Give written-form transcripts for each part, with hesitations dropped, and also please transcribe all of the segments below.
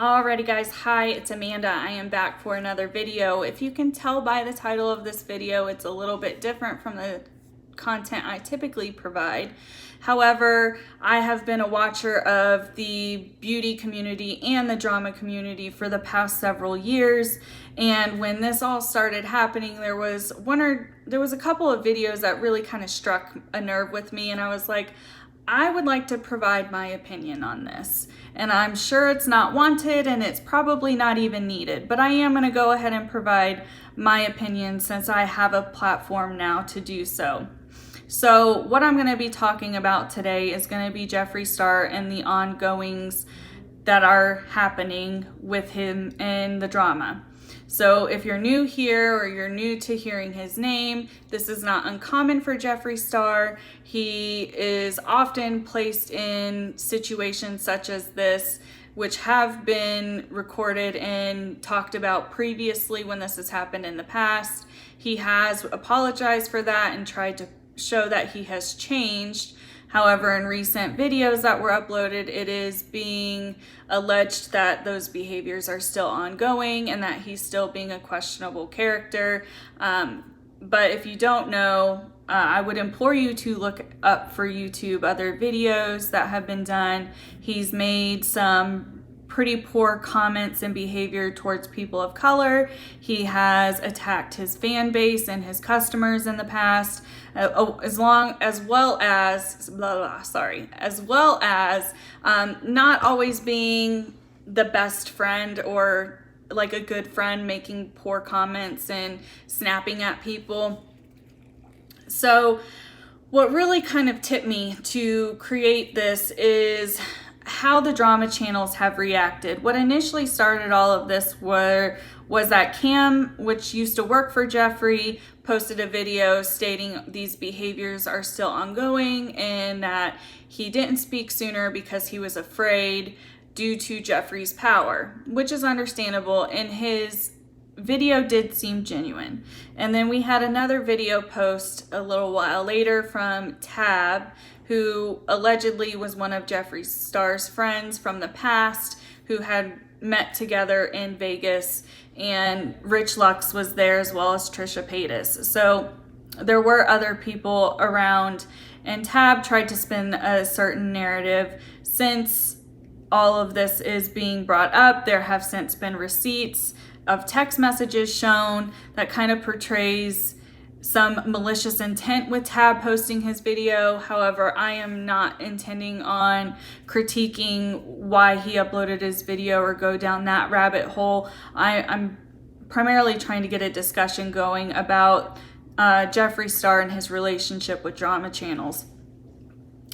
Alrighty guys, hi, it's Amanda. I am back for another video. If you can tell by the title of this video, it's a little bit different from the content I typically provide. However, I have been a watcher of the beauty community and the drama community for the past several years. And when this all started happening, there was a couple of videos that really kind of struck a nerve with me, and I was like, I would like to provide my opinion on this. And I'm sure it's not wanted and it's probably not even needed, but I am going to go ahead and provide my opinion since I have a platform now to do so. So what I'm going to be talking about today is going to be Jeffree Star and the ongoings that are happening with him in the drama. So if you're new here or you're new to hearing his name, this is not uncommon for Jeffree Star. He is often placed in situations such as this, which have been recorded and talked about previously when this has happened in the past. He has apologized for that and tried to show that he has changed. However, in recent videos that were uploaded, it is being alleged that those behaviors are still ongoing and that he's still being a questionable character. But if you don't know, I would implore you to look up for YouTube other videos that have been done. He's made some pretty poor comments and behavior towards people of color. Not has attacked his fan base and his customers in the past, as well as not always being the best friend or like a good friend, making poor comments and snapping at people. So what really kind of tipped me to create this is how the drama channels have reacted. What initially started all of this was that Cam, which used to work for Jeffree, posted a video stating these behaviors are still ongoing and that he didn't speak sooner because he was afraid due to Jeffree's power, which is understandable, and his video did seem genuine. And then we had another video post a little while later from Tab, who allegedly was one of Jeffree Star's friends from the past who had met together in Vegas, and Richlux was there as well as Trisha Paytas. So there were other people around, and Tab tried to spin a certain narrative. Since all of this is being brought up, there have since been receipts of text messages shown that kind of portrays some malicious intent with Tab posting his video. However, I am not intending on critiquing why he uploaded his video or go down that rabbit hole. I'm primarily trying to get a discussion going about Jeffree Star and his relationship with drama channels.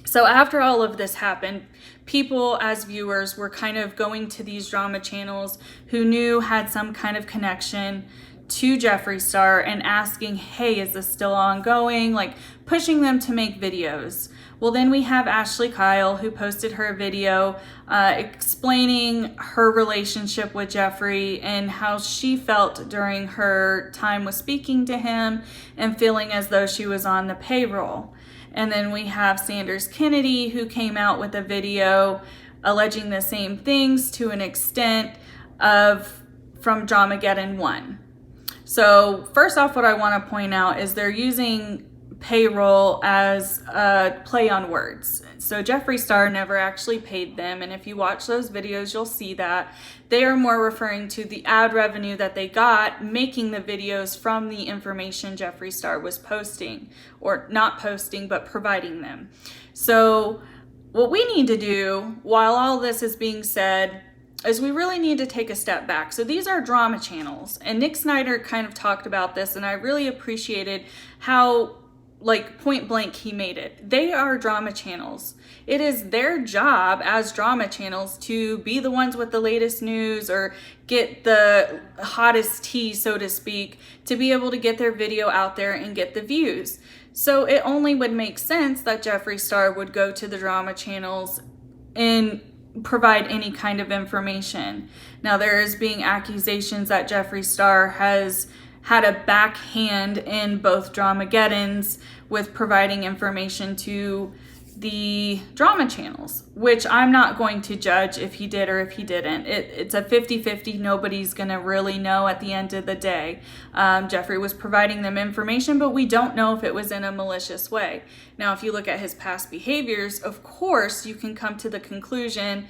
So after all of this happened, people as viewers were kind of going to these drama channels who knew had some kind of connection to Jeffree Star and asking, hey, is this still ongoing? Like pushing them to make videos. Well, then we have ashleykyle, who posted her video explaining her relationship with Jeffree and how she felt during her time with speaking to him and feeling as though she was on the payroll. And then we have Sanders Kennedy, who came out with a video alleging the same things to an extent from Dramageddon 1. So first off, what I want to point out is they're using payroll as a play on words. So Jeffree Star never actually paid them, and if you watch those videos, you'll see that they are more referring to the ad revenue that they got making the videos from the information Jeffree Star was posting, or not posting, but providing them. So what we need to do while all this is being said is we really need to take a step back. So these are drama channels, and nicksnider kind of talked about this, and I really appreciated how like point blank he made it. They are drama channels. It is their job as drama channels to be the ones with the latest news or get the hottest tea, so to speak, to be able to get their video out there and get the views. So it only would make sense that Jeffree Star would go to the drama channels and provide any kind of information. Now there is being accusations that Jeffree Star has had a backhand in both Dramageddons with providing information to the drama channels, which I'm not going to judge if he did or if he didn't. It's a 50-50. Nobody's going to really know at the end of the day. Jeffree was providing them information, but we don't know if it was in a malicious way. Now, if you look at his past behaviors, of course, you can come to the conclusion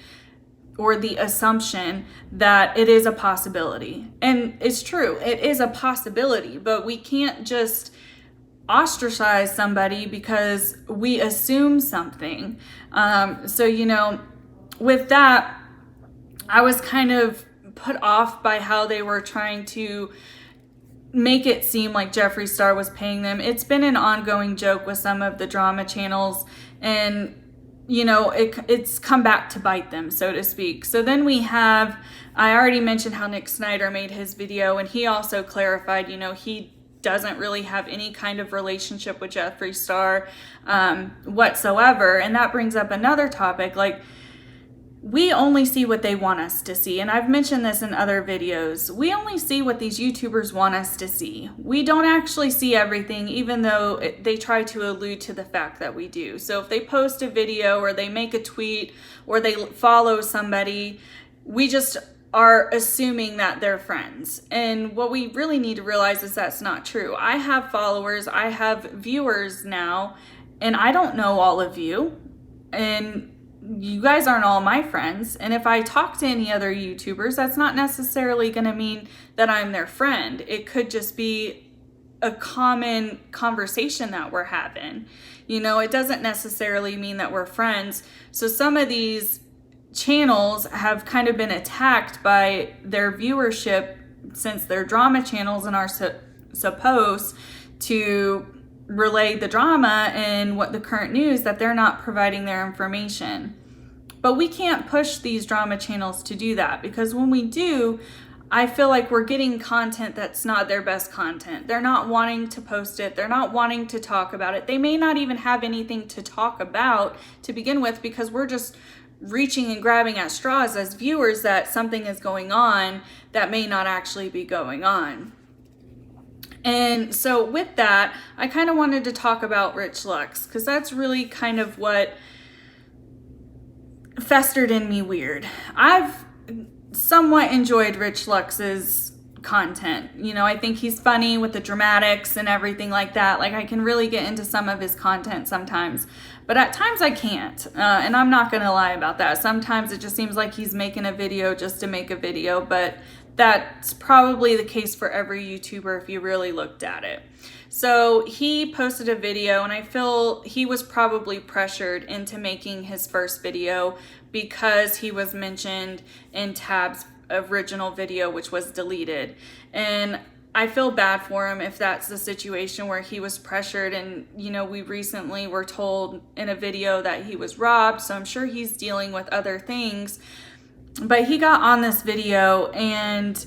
or the assumption that it is a possibility. And it's true, it is a possibility, but we can't just ostracize somebody because we assume something. So, you know, with that, I was kind of put off by how they were trying to make it seem like Jeffree Star was paying them. It's been an ongoing joke with some of the drama channels, and you know, it's come back to bite them, so to speak. So then we have, I already mentioned how nicksnider made his video, and he also clarified, you know, he doesn't really have any kind of relationship with Jeffree Star whatsoever. And that brings up another topic, like, we only see what they want us to see. And I've mentioned this in other videos. We only see what these YouTubers want us to see. We don't actually see everything, even though they try to allude to the fact that we do. So if they post a video or they make a tweet or they follow somebody, we just are assuming that they're friends. And what we really need to realize is that's not true. I have followers, I have viewers now, and I don't know all of you. And you guys aren't all my friends. And if I talk to any other YouTubers, that's not necessarily going to mean that I'm their friend. It could just be a common conversation that we're having. You know, it doesn't necessarily mean that we're friends. So some of these channels have kind of been attacked by their viewership, since they're drama channels and are supposed to relay the drama and what the current news, that they're not providing their information. But we can't push these drama channels to do that, because when we do, I feel like we're getting content that's not their best content. They're not wanting to post it. They're not wanting to talk about it. They may not even have anything to talk about to begin with, because we're just reaching and grabbing at straws as viewers that something is going on that may not actually be going on. And so with that, I kind of wanted to talk about richlux, because that's really kind of what festered in me weird. I've somewhat enjoyed richlux's content. You know, I think he's funny with the dramatics and everything like that. Like, I can really get into some of his content sometimes, but at times I can't. And I'm not going to lie about that. Sometimes it just seems like he's making a video just to make a video, but that's probably the case for every YouTuber if you really looked at it. So he posted a video, and I feel he was probably pressured into making his first video because he was mentioned in Tab's original video, which was deleted. And I feel bad for him if that's the situation where he was pressured. And, you know, we recently were told in a video that he was robbed, so I'm sure he's dealing with other things. But he got on this video, and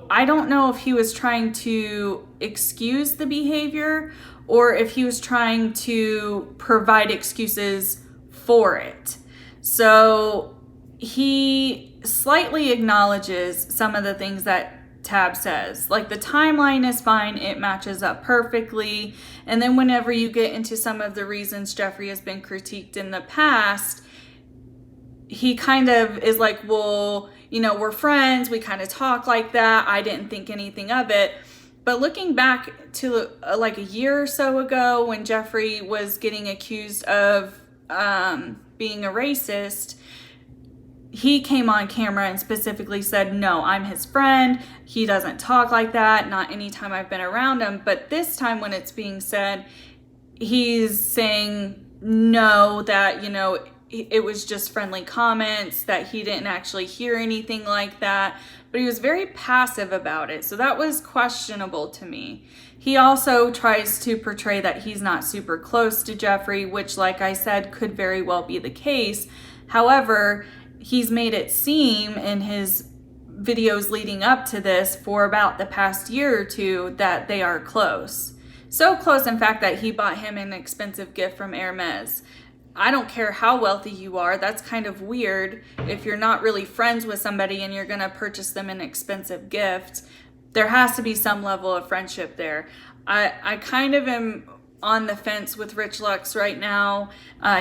I don't know if he was trying to excuse the behavior or if he was trying to provide excuses for it. So he slightly acknowledges some of the things that Tab says. Like, the timeline is fine, it matches up perfectly. And then whenever you get into some of the reasons Jeffree has been critiqued in the past, he kind of is like, well, you know, we're friends, we kind of talk like that, I didn't think anything of it. But looking back to like a year or so ago, when Jeffree was getting accused of being a racist, he came on camera and specifically said, no, I'm his friend, he doesn't talk like that, not anytime I've been around him. But this time when it's being said, he's saying no, that, you know, it was just friendly comments, that he didn't actually hear anything like that, but he was very passive about it. So that was questionable to me. He also tries to portray that he's not super close to Jeffree, which, like I said, could very well be the case. However, he's made it seem in his videos leading up to this for about the past year or two that they are close. So close, in fact, that he bought him an expensive gift from Hermes. I don't care how wealthy you are, that's kind of weird. If you're not really friends with somebody and you're gonna purchase them an expensive gift, there has to be some level of friendship there. I kind of am on the fence with Richlux right now.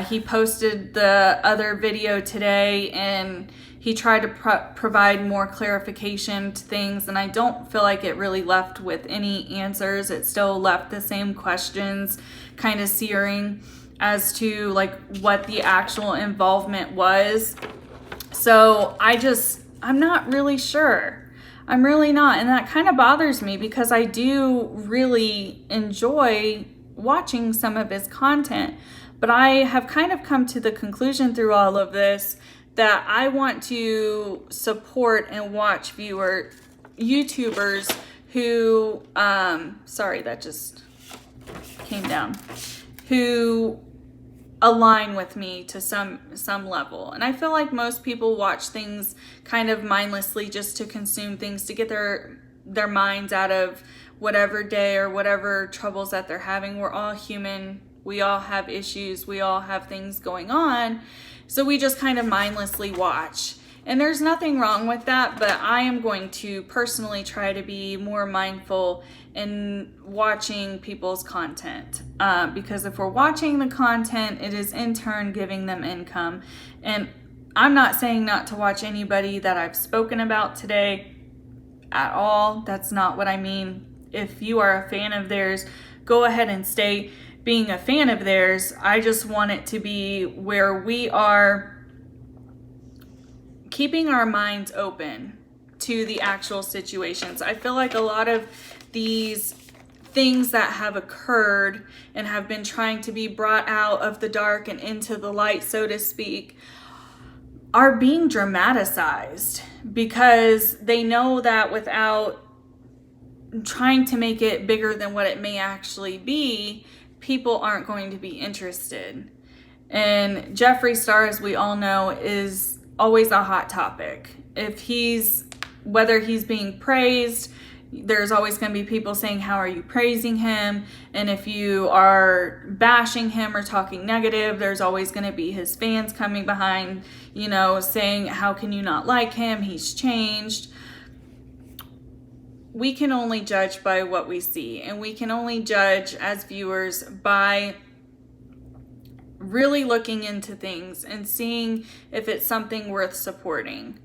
He posted the other video today and he tried to provide more clarification to things, and I don't feel like it really left with any answers. It still left the same questions kind of searing as to like what the actual involvement was. So I'm not really sure. I'm really not, and that kind of bothers me because I do really enjoy watching some of his content, but I have kind of come to the conclusion through all of this that I want to support and watch YouTubers who, sorry, that just came down, who align with me to some level. And I feel like most people watch things kind of mindlessly just to consume things, to get their minds out of whatever day or whatever troubles that they're having. We're all human. We all have issues. We all have things going on. So we just kind of mindlessly watch. And there's nothing wrong with that, but I am going to personally try to be more mindful in watching people's content. Because if we're watching the content, it is in turn giving them income. And I'm not saying not to watch anybody that I've spoken about today at all. That's not what I mean. If you are a fan of theirs, go ahead and stay being a fan of theirs. I just want it to be where we are keeping our minds open to the actual situations. I feel like a lot of these things that have occurred and have been trying to be brought out of the dark and into the light, so to speak, are being dramatized because they know that without trying to make it bigger than what it may actually be, people aren't going to be interested. And Jeffree Star, as we all know, is always a hot topic. Whether he's being praised, there's always going to be people saying, how are you praising him? And if you are bashing him or talking negative, there's always going to be his fans coming behind, saying, how can you not like him? He's changed. We can only judge by what we see, and we can only judge as viewers by really looking into things and seeing if it's something worth supporting.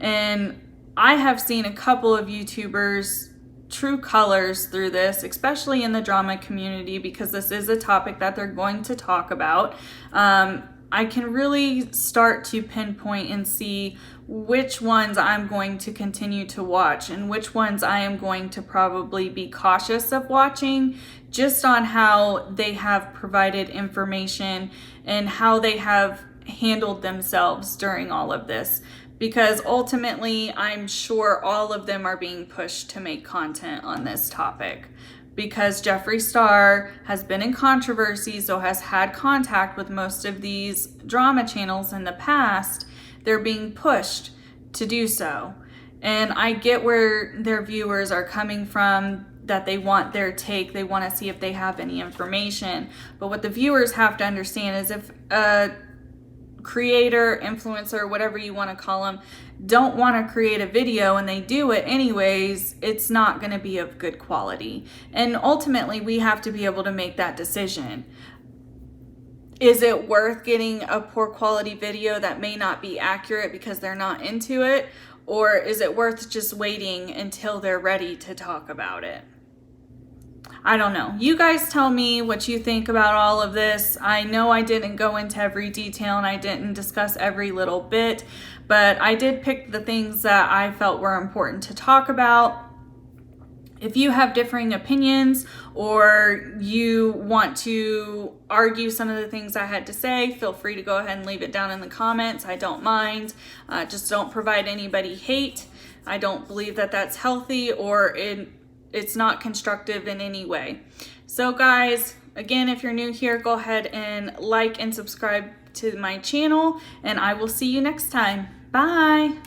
And I have seen a couple of YouTubers true colors through this, especially in the drama community, because this is a topic that they're going to talk about. I can really start to pinpoint and see which ones I'm going to continue to watch and which ones I am going to probably be cautious of watching, just on how they have provided information and how they have handled themselves during all of this. Because ultimately, I'm sure all of them are being pushed to make content on this topic. Because Jeffree Star has been in controversy, so has had contact with most of these drama channels in the past, they're being pushed to do so. And I get where their viewers are coming from, that they want their take, they want to see if they have any information. But what the viewers have to understand is if a creator, influencer, whatever you want to call them, don't want to create a video and they do it anyways, it's not going to be of good quality. And ultimately, we have to be able to make that decision. Is it worth getting a poor quality video that may not be accurate because they're not into it? Or is it worth just waiting until they're ready to talk about it? I don't know. You guys tell me what you think about all of this. I know I didn't go into every detail and I didn't discuss every little bit, but I did pick the things that I felt were important to talk about. If you have differing opinions or you want to argue some of the things I had to say, feel free to go ahead and leave it down in the comments. I don't mind. Just don't provide anybody hate. I don't believe that that's healthy, or it's not constructive in any way. So guys, again, if you're new here, go ahead and like and subscribe to my channel, and I will see you next time. Bye.